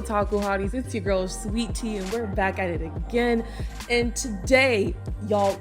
Otaku Hotties? It's your girl Sweet Tea, and we're back at it again. And today, y'all,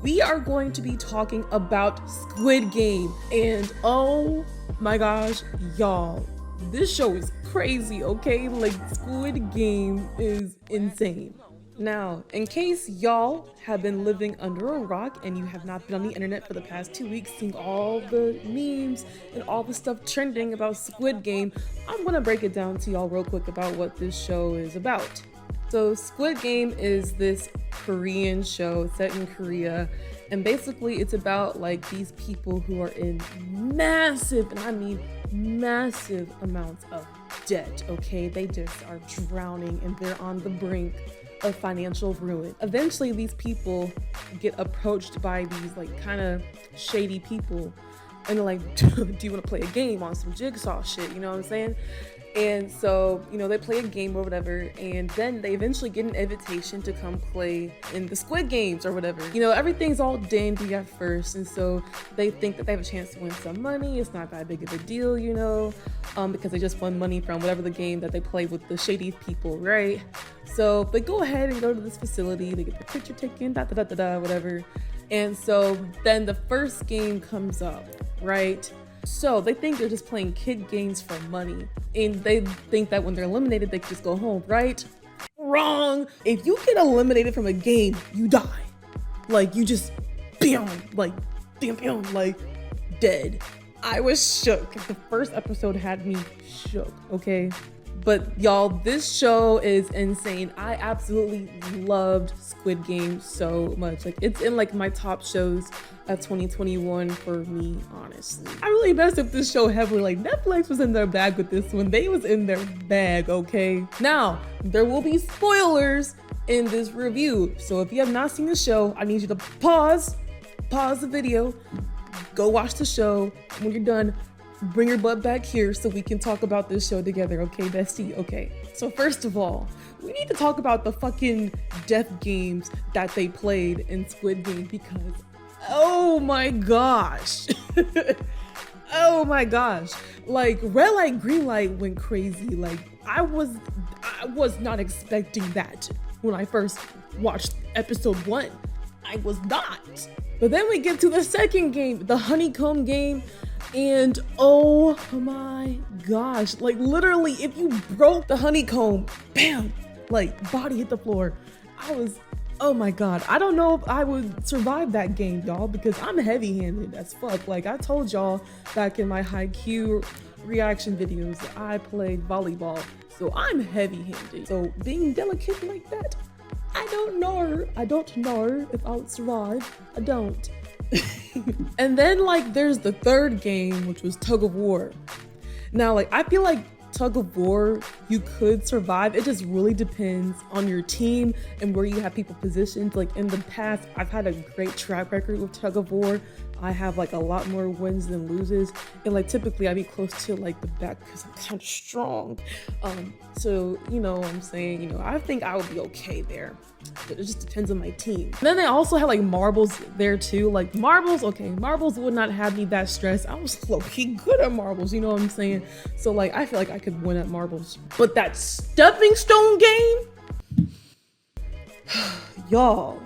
we are going to be talking about Squid Game. And oh my gosh, y'all, this show is crazy, okay? Like, Squid Game is insane. Now, in case y'all have been living under a rock and you have not been on the internet for the past 2 weeks seeing all the memes and all the stuff trending about Squid Game, I'm gonna break it down to y'all real quick about what this show is about. So Squid Game is this Korean show set in Korea, and basically it's about like these people who are in massive, and I mean massive amounts of debt, okay? They just are drowning and they're on the brink of financial ruin. Eventually these people get approached by these like kind of shady people and they're like, do you want to play a game on some jigsaw shit, you know what I'm saying? And so, you know, they play a game or whatever, and then they eventually get an invitation to come play in the Squid Games or whatever. You know, everything's all dandy at first, and so they think that they have a chance to win some money. It's not that big of a deal, you know, because they just won money from whatever the game that they play with the shady people, right? So they go ahead and go to this facility, they get their picture taken, whatever. And so then the first game comes up, right? So they think they're just playing kid games for money, and they think that when they're eliminated, they can just go home, right? Wrong! If you get eliminated from a game, you die. Like, you just, bam, like, dead. I was shook. The first episode had me shook, okay? But y'all, this show is insane. I absolutely loved Squid Game so much. Like, it's in like my top shows of 2021 for me, honestly. I really messed up this show heavily. Like, Netflix was in their bag with this one. They was in their bag, okay? Now, there will be spoilers in this review. So if you have not seen the show, I need you to pause the video, go watch the show. When you're done, bring your butt back here so we can talk about this show together, okay, bestie? Okay. So first of all, we need to talk about the fucking death games that they played in Squid Game, because oh my gosh. Oh my gosh. Like, red light, green light went crazy. Like, I was not expecting that when I first watched episode 1. I was not. But then we get to the second game, the honeycomb game. And oh my gosh, like literally if you broke the honeycomb, bam, like body hit the floor. Oh my God, I don't know if I would survive that game, y'all, because I'm heavy-handed as fuck. Like I told y'all back in my hae-soo reaction videos that I played volleyball, so I'm heavy-handed. So being delicate like that, I don't know if I'll survive. I don't. And then like there's the third game, which was tug of war. Now, like, I feel like tug of war, you could survive. It just really depends on your team and where you have people positioned. Like in the past, I've had a great track record with tug of war. I have like a lot more wins than loses, and like typically I'd be close to like the back because I'm kind of strong. So you know what I'm saying, you know, I think I would be okay there, but it just depends on my team. And then they also had like marbles there too. Like marbles, okay, marbles would not have me that stressed. I was low-key good at marbles, you know what I'm saying? So like I feel like I could win at marbles. But that stepping stone game, y'all,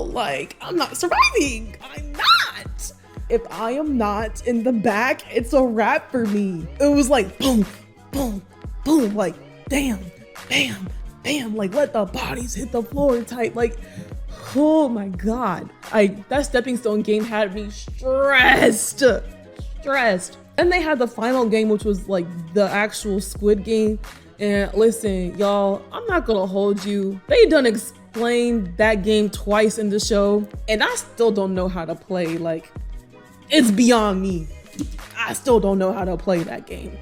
like, I'm not surviving. I'm not. If I am not in the back, it's a wrap for me. It was like boom, boom, boom, like damn, bam, bam, like let the bodies hit the floor type. Like, oh my God. That stepping stone game had me stressed. And they had the final game, which was like the actual Squid Game. And listen, y'all, I'm not gonna hold you. They done explained that game twice in the show, and I still don't know how to play. Like, it's beyond me. I still don't know how to play that game.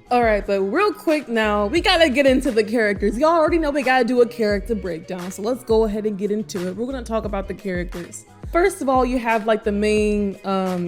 All right, but real quick now, we gotta get into the characters. Y'all already know we gotta do a character breakdown, so let's go ahead and get into it. We're gonna talk about the characters. First of all, you have like the main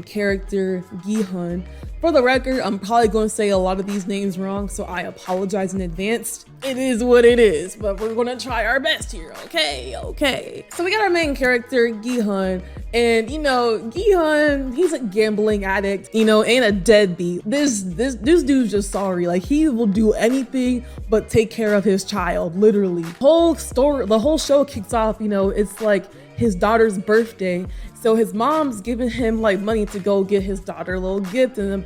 character, Gi-hun. For the record, I'm probably going to say a lot of these names wrong, so I apologize in advance. It is what it is, but we're going to try our best here, okay? So we got our main character, Gi-hun, and you know, Gi-hun, he's a gambling addict, you know, ain't a deadbeat. This dude's just sorry. Like, he will do anything but take care of his child, literally. The whole show kicks off, you know, it's like his daughter's birthday. So his mom's giving him like money to go get his daughter a little gift and a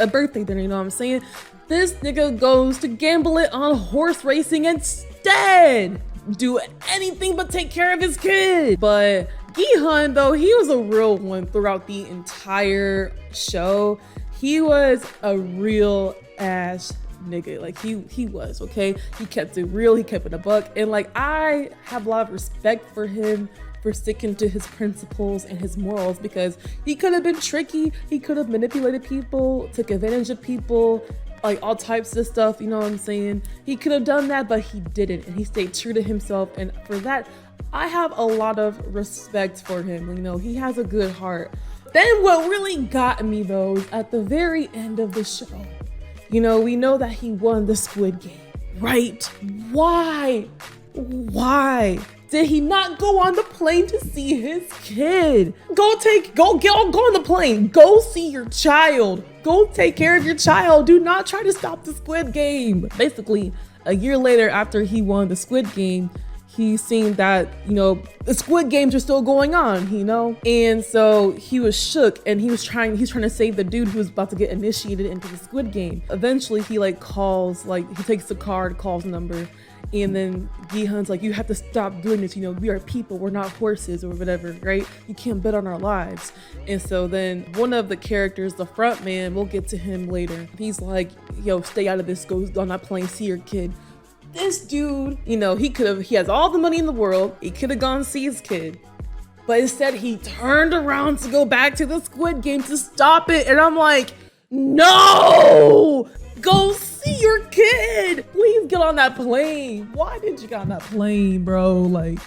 birthday dinner, you know what I'm saying? This nigga goes to gamble it on horse racing instead. Do anything but take care of his kid. But Gi-hun, though, he was a real one throughout the entire show. He was a real ass nigga. Like, he was, okay? He kept it real, he kept it a buck. And like, I have a lot of respect for him for sticking to his principles and his morals, because he could have been tricky, he could have manipulated people, took advantage of people, like all types of stuff, you know what I'm saying? He could have done that, but he didn't, and he stayed true to himself, and for that, I have a lot of respect for him. You know, he has a good heart. Then what really got me, though, is at the very end of the show, you know, we know that he won the Squid Game, right? Why did he not go on the plane to see his kid? Go on the plane. Go see your child. Go take care of your child. Do not try to stop the Squid Game. Basically, a year later after he won the Squid Game, he seen that, you know, the Squid Games are still going on, you know? And so he was shook, and he's trying to save the dude who was about to get initiated into the Squid Game. Eventually he like calls, like he takes the card, calls the number, and then Gi-hun's like, you have to stop doing this, you know, we are people, we're not horses or whatever, right? You can't bet on our lives. And so then one of the characters, the front man, we'll get to him later, he's like, yo, stay out of this, go on that plane, see your kid. This dude, you know, he has all the money in the world, he could have gone see his kid, but instead he turned around to go back to the Squid Game to stop it. And I'm like, no, go see your kid. Please get on that plane. Why did you get on that plane, bro? Like,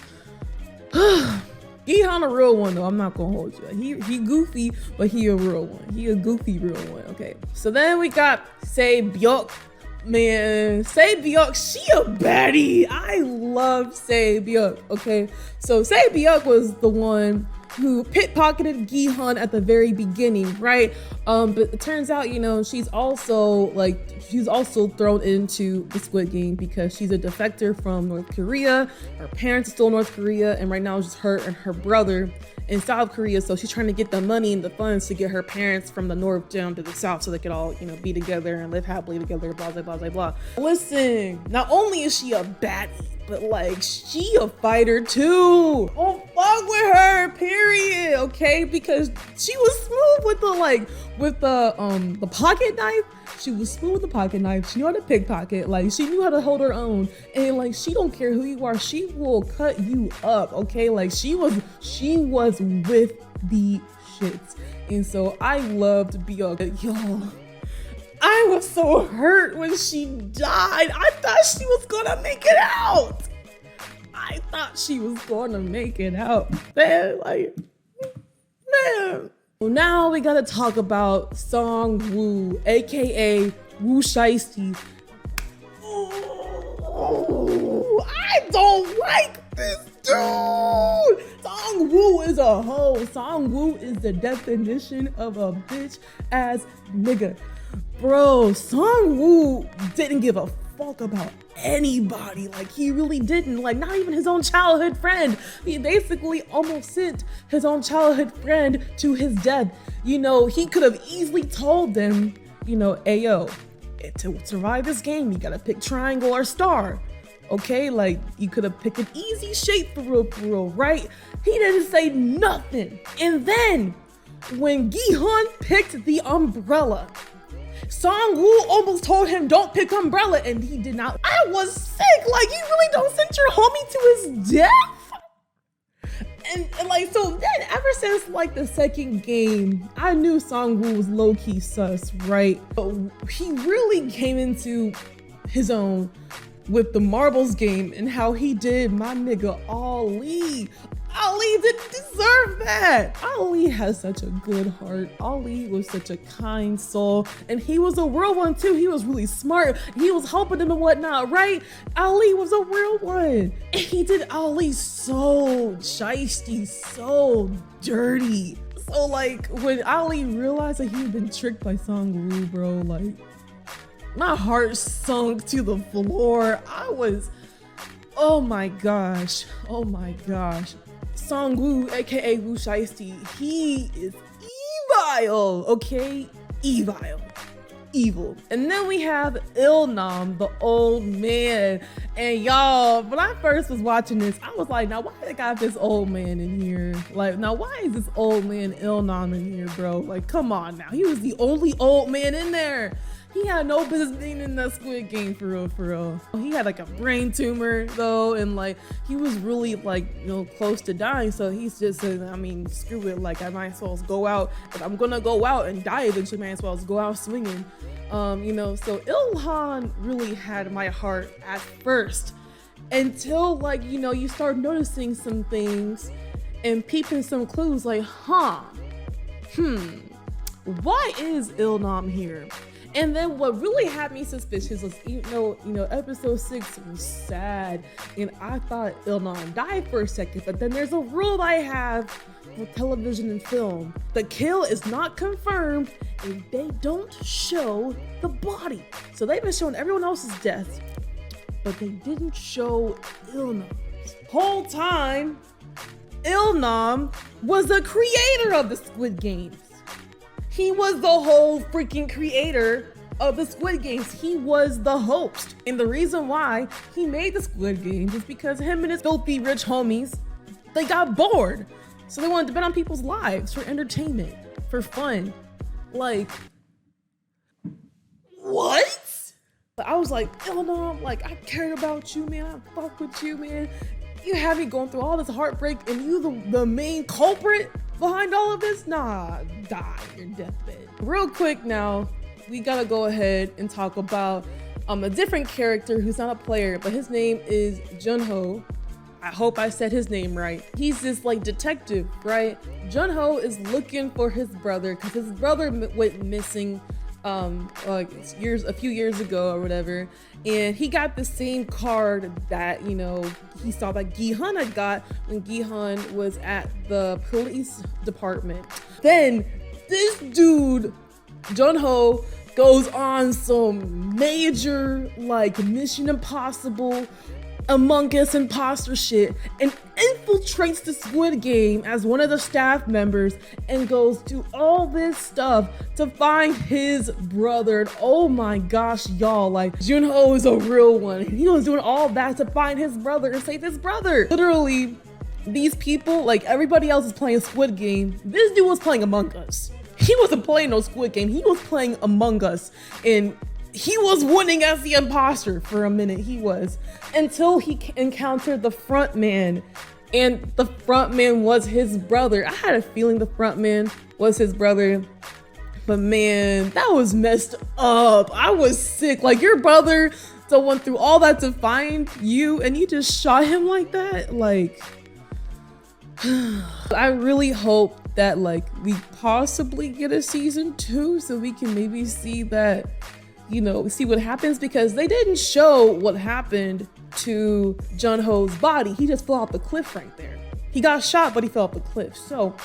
Gi-hun a real one, though. I'm not gonna hold you. He goofy, but he a real one. He a goofy real one, okay? So then we got Sae-byuk. Man, Sae-byuk, she a baddie. I love Sae-byuk, okay? So Sae-byuk was the one who pickpocketed Gi-hun at the very beginning, right? But it turns out, you know, she's also thrown into the Squid Game because she's a defector from North Korea. Her parents are still in North Korea, and right now it's just her and her brother in South Korea. So she's trying to get the money and the funds to get her parents from the north down to the south so they could all, you know, be together and live happily together, blah, blah, blah, blah, blah. Listen, not only is she a baddie, but like, she a fighter too. Don't fuck with her, period, okay? Because she was smooth with the pocket knife. She was smooth with the pocket knife. She knew how to pickpocket. Like, she knew how to hold her own. And like, she don't care who you are. She will cut you up, okay? Like, she was with the shits. And so I loved Byuk. Y'all, I was so hurt when she died. I thought she was gonna make it out. Man, like, man. Well, now we gotta talk about Song-woo, aka Woo Shiesty. Oh, I don't like this dude. Song-woo is a hoe. Song-woo is the definition of a bitch ass nigga. Bro, Song-woo didn't give a fuck about anybody. Like, he really didn't. Like, not even his own childhood friend. He basically almost sent his own childhood friend to his death. You know, he could have easily told them, you know, ayo, to survive this game, you gotta pick triangle or star. Okay, like, you could have picked an easy shape for real, right? He didn't say nothing. And then when Gi-hun picked the umbrella, Song-woo almost told him, don't pick umbrella, and he did not. I was sick. Like, you really don't send your homie to his death? And like, so then ever since like the second game, I knew Song-woo was low-key sus, right? But he really came into his own with the marbles game and how he did my nigga Ali. Ali didn't deserve that. Ali has such a good heart. Ali was such a kind soul, and he was a real one too. He was really smart. He was helping them and whatnot, right? Ali was a real one. And he did Ali so shiesty, so dirty. So like when Ali realized that he had been tricked by Sang-woo, bro, like my heart sunk to the floor. I was, oh my gosh, oh my gosh. Sang-woo, aka Woo Shiesty, he is evil, okay? Evil. And then we have Il-nam, the old man. And y'all, when I first was watching this, I was like, now why they got this old man in here? Like, now why is this old man Il-nam in here, bro? Like, come on now. He was the only old man in there. He had no business being in that Squid Game, for real. He had like a brain tumor though, and like he was really like, you know, close to dying. So he's just said, I mean, screw it. Like I might as well go out. If I'm gonna go out and die eventually, might as well go out swinging. You know, so Il-han really had my heart at first, until like, you know, you start noticing some things and peeping some clues like, why is Il-nam here? And then what really had me suspicious was, you know, episode 6 was sad, and I thought Il-nam died for a second, but then there's a rule I have with television and film. The kill is not confirmed if they don't show the body. So they've been showing everyone else's death, but they didn't show Il-nam's. Whole time, Il-nam was the creator of the Squid Games. He was the whole freaking creator of the Squid Games. He was the host. And the reason why he made the Squid Games is because him and his filthy rich homies, they got bored. So they wanted to bet on people's lives for entertainment, for fun. Like, what? I was like, Il-nam, like, I cared about you, man. I fuck with you, man. You have me going through all this heartbreak, and you the main culprit behind all of this? Nah, die your deathbed. Real quick now, we gotta go ahead and talk about a different character who's not a player, but his name is Jun-ho. I hope I said his name right. He's this like detective, right? Jun-ho is looking for his brother because his brother went missing like a few years ago or whatever, and he got the same card that, you know, he saw that Gi-hun had got when Gi-hun was at the police department. Then this dude Jun-ho goes on some major like Mission Impossible Among Us imposter shit and infiltrates the Squid Game as one of the staff members and goes to all this stuff to find his brother. And oh my gosh, y'all, like Jun-ho is a real one. He was doing all that to find his brother and save his brother. Literally, these people, like everybody else is playing Squid Game. This dude was playing Among Us. He wasn't playing no Squid Game. He was playing Among Us, and he was winning as the imposter for a minute. He was, until he encountered the front man, and the front man was his brother. I had a feeling the front man was his brother, but man, that was messed up. I was sick. Like, your brother so went through all that to find you, and you just shot him like that. Like, I really hope that like we possibly get a season 2 so we can maybe see that, you know, see what happens, because they didn't show what happened to Jun-ho's body. He just fell off the cliff right there. He got shot, but he fell off the cliff. So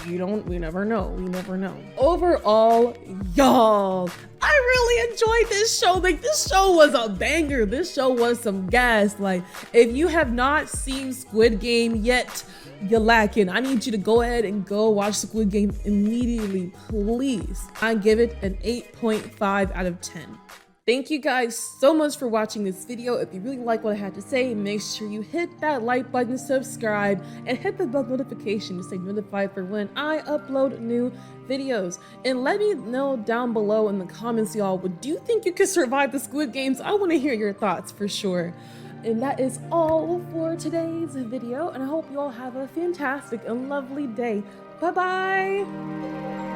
we never know. Overall, y'all, I really enjoyed this show. Like, this show was a banger. This show was some gas. Like, if you have not seen Squid Game yet, you're lacking. I need you to go ahead and go watch Squid Game immediately, please. I give it an 8.5 out of 10. Thank you guys so much for watching this video. If you really like what I had to say, make sure you hit that like button, subscribe, and hit the bell notification to stay notified for when I upload new videos. And let me know down below in the comments, y'all, do you think you could survive the Squid Games? I want to hear your thoughts for sure. And that is all for today's video, and I hope you all have a fantastic and lovely day. Bye-bye!